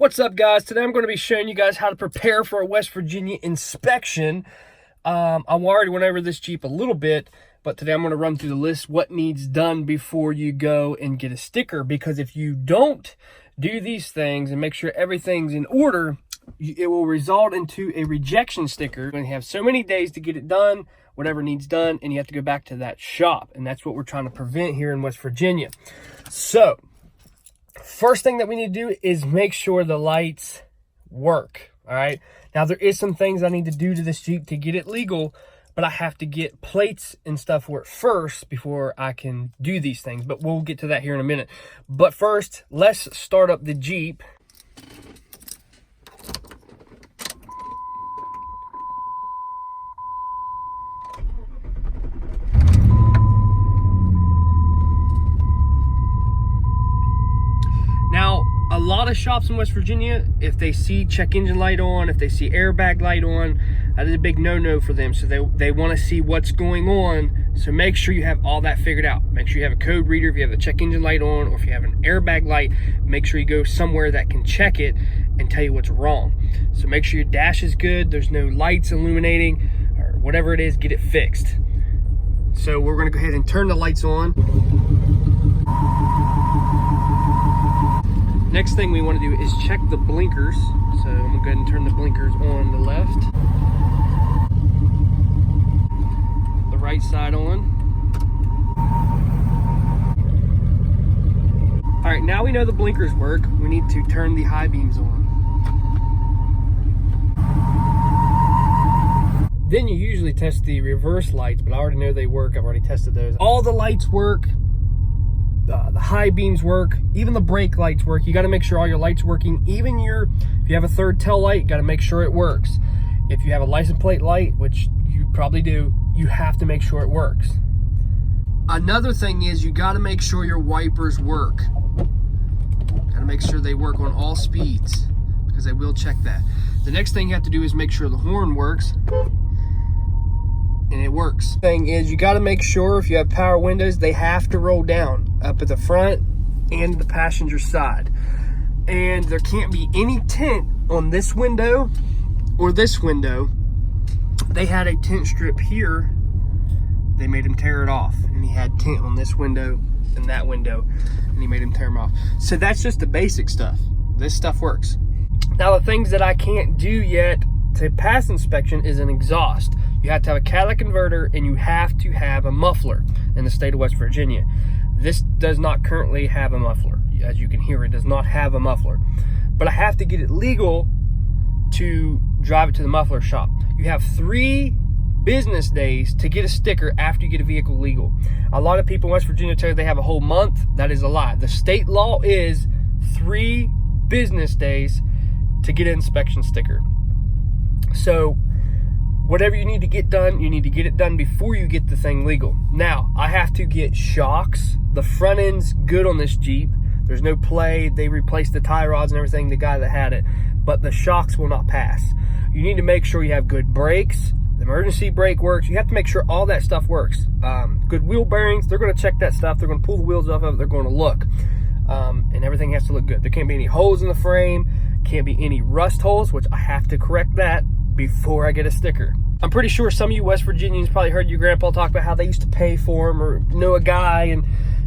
What's up, guys? Today I'm going to be showing you guys how to prepare for a West Virginia inspection. I already went over this Jeep a little bit, but today I'm going to run through the list what needs done before you go and get a sticker, because if you don't do these things and make sure everything's in order, it will result into a rejection sticker. You're going to have so many days to get it done, whatever needs done, and you have to go back to that shop, and that's what we're trying to prevent here in West Virginia. So first thing that we need to do is make sure the lights work. All right, now there is some things I need to do to this Jeep to get it legal, but I have to get plates and stuff for it first before I can do these things, but we'll get to that here in a minute. But first, let's start up the Jeep. A lot of shops in West Virginia, if they see check engine light on, if they see airbag light on, that is a big no-no for them. So they want to see what's going on. So make sure you have all that figured out. Make sure you have a code reader if you have the check engine light on, or if you have an airbag light, make sure you go somewhere that can check it and tell you what's wrong. So make sure your dash is good, there's no lights illuminating, or whatever it is, get it fixed. So we're going to go ahead and turn the lights on. Next thing we want to do is check the blinkers. So I'm going to go ahead and turn the blinkers on the left. The right side on. All right, now we know the blinkers work. We need to turn the high beams on. Then you usually test the reverse lights, but I already know they work. I've already tested those. All the lights work. The high beams work, even the brake lights work. You got to make sure all your lights working. Even if you have a third tail light, got to make sure it works. If you have a license plate light, which you probably do, you have to make sure it works. Another thing is you got to make sure your wipers work. Got to make sure they work on all speeds, because they will check that. The next thing you have to do is make sure the horn works. And it works. Thing is, you got to make sure if you have power windows, they have to roll down up at the front and the passenger side. And there can't be any tint on this window or this window. They had a tint strip here. They made him tear it off, and he had tint on this window and that window, and he made him tear them off. So that's just the basic stuff. This stuff works. Now, the things that I can't do yet to pass inspection is an exhaust. You have to have a catalytic converter, and you have to have a muffler in the state of West Virginia. This does not currently have a muffler. As you can hear, it does not have a muffler. But I have to get it legal to drive it to the muffler shop. You have 3 business days to get a sticker after you get a vehicle legal. A lot of people in West Virginia tell you they have a whole month. That is a lie. The state law is 3 business days to get an inspection sticker. So whatever you need to get done, you need to get it done before you get the thing legal. Now, I have to get shocks. The front end's good on this Jeep. There's no play. They replaced the tie rods and everything, the guy that had it, but the shocks will not pass. You need to make sure you have good brakes. The emergency brake works. You have to make sure all that stuff works. Good wheel bearings, they're going to check that stuff. They're going to pull the wheels off of it. They're going to look. And everything has to look good. There can't be any holes in the frame. Can't be any rust holes, which I have to correct that before I get a sticker. I'm pretty sure some of you West Virginians probably heard your grandpa talk about how they used to pay for them, or know a guy and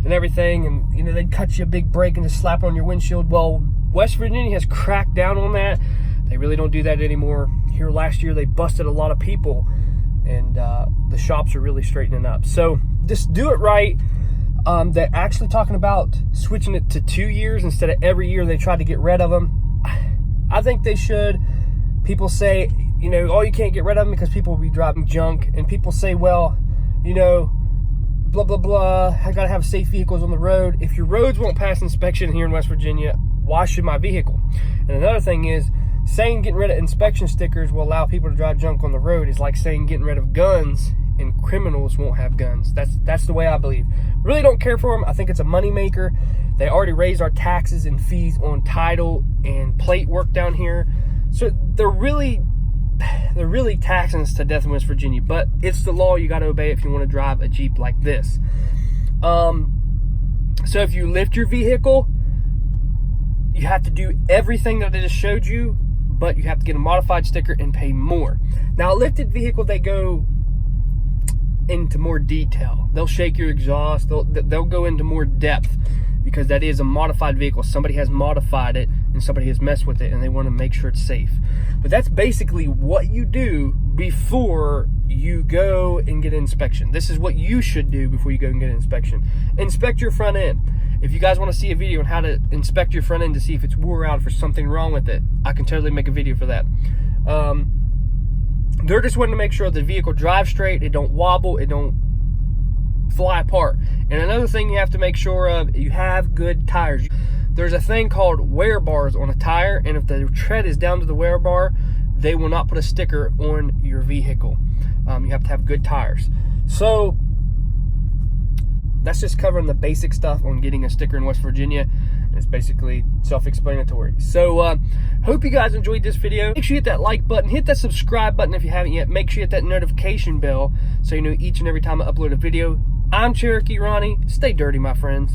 everything, and you know, they'd cut you a big break and just slap it on your windshield. Well, West Virginia has cracked down on that. They really don't do that anymore. Here last year they busted a lot of people, and the shops are really straightening up. So just do it right. They're actually talking about switching it to 2 years instead of every year they tried to get rid of them. I think they should. People say, you know, oh, you can't get rid of them because people will be driving junk. And people say, well, you know, blah, blah, blah. I got to have safe vehicles on the road. If your roads won't pass inspection here in West Virginia, why should my vehicle? And another thing is, saying getting rid of inspection stickers will allow people to drive junk on the road is like saying getting rid of guns and criminals won't have guns. That's the way I believe. Really don't care for them. I think it's a moneymaker. They already raised our taxes and fees on title and plate work down here. So they're really taxing us to death in West Virginia, but it's the law. You got to obey it if you want to drive a Jeep like this. So if you lift your vehicle, You have to do everything that I just showed you, but you have to get a modified sticker and pay more. Now, a lifted vehicle, they go into more detail. They'll shake your exhaust. They'll go into more depth, because that is a modified vehicle. Somebody has modified it and somebody has messed with it, and they want to make sure it's safe. But that's basically what you do before you go and get an inspection. This is what you should do before you go and get an inspection. Inspect your front end. If you guys want to see a video on how to inspect your front end to see if it's wore out, if there's something wrong with it, I can totally make a video for that. They're just wanting to make sure the vehicle drives straight, it don't wobble, it don't fly apart. And another thing you have to make sure of, you have good tires. There's a thing called wear bars on a tire, and if the tread is down to the wear bar, they will not put a sticker on your vehicle. You have to have good tires. So that's just covering the basic stuff on getting a sticker in West Virginia. It's basically self-explanatory. So hope you guys enjoyed this video. Make sure you hit that like button, hit that subscribe button if you haven't yet. Make sure you hit that notification bell so you know each and every time I upload a video. I'm Cherokee Ronnie. Stay dirty, my friends.